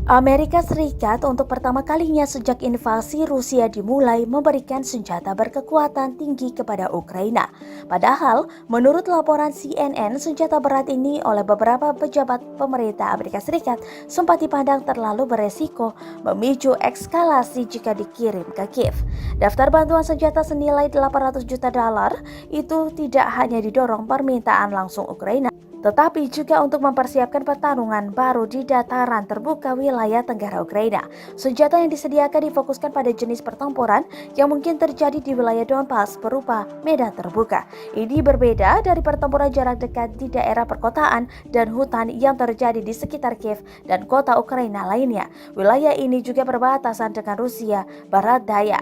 Amerika Serikat untuk pertama kalinya sejak invasi Rusia dimulai memberikan senjata berkekuatan tinggi kepada Ukraina. Padahal, menurut laporan CNN, senjata berat ini oleh beberapa pejabat pemerintah Amerika Serikat sempat dipandang terlalu beresiko memicu eskalasi jika dikirim ke Kiev. Daftar bantuan senjata senilai 800 juta dolar itu tidak hanya didorong permintaan langsung Ukraina, tetapi juga untuk mempersiapkan pertarungan baru di dataran terbuka wilayah tenggara Ukraina. Senjata yang disediakan difokuskan pada jenis pertempuran yang mungkin terjadi di wilayah Donbas berupa medan terbuka. Ini berbeda dari pertempuran jarak dekat di daerah perkotaan dan hutan yang terjadi di sekitar Kiev dan kota Ukraina lainnya. Wilayah ini juga berbatasan dengan Rusia Barat Daya,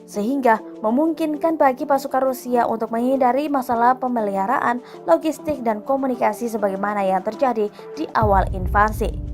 sehingga memungkinkan bagi pasukan Rusia untuk menghindari masalah pemeliharaan, logistik, dan komunikasi sebagaimana yang terjadi di awal invasi.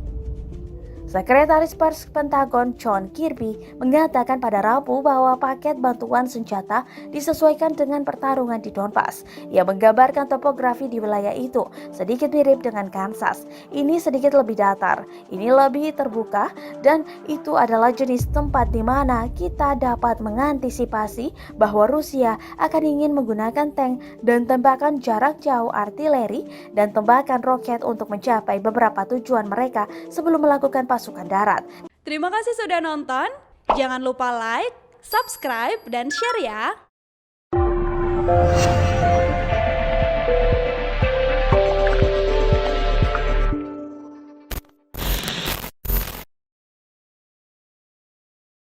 Sekretaris Pers Pentagon John Kirby mengatakan pada Rabu bahwa paket bantuan senjata disesuaikan dengan pertarungan di Donbas. Ia menggambarkan topografi di wilayah itu sedikit mirip dengan Kansas. Ini sedikit lebih datar, ini lebih terbuka, dan itu adalah jenis tempat di mana kita dapat mengantisipasi bahwa Rusia akan ingin menggunakan tank dan tembakan jarak jauh, artileri, dan tembakan roket untuk mencapai beberapa tujuan mereka sebelum melakukan pasukan darat. Terima kasih sudah nonton. Jangan lupa like, subscribe, dan share ya.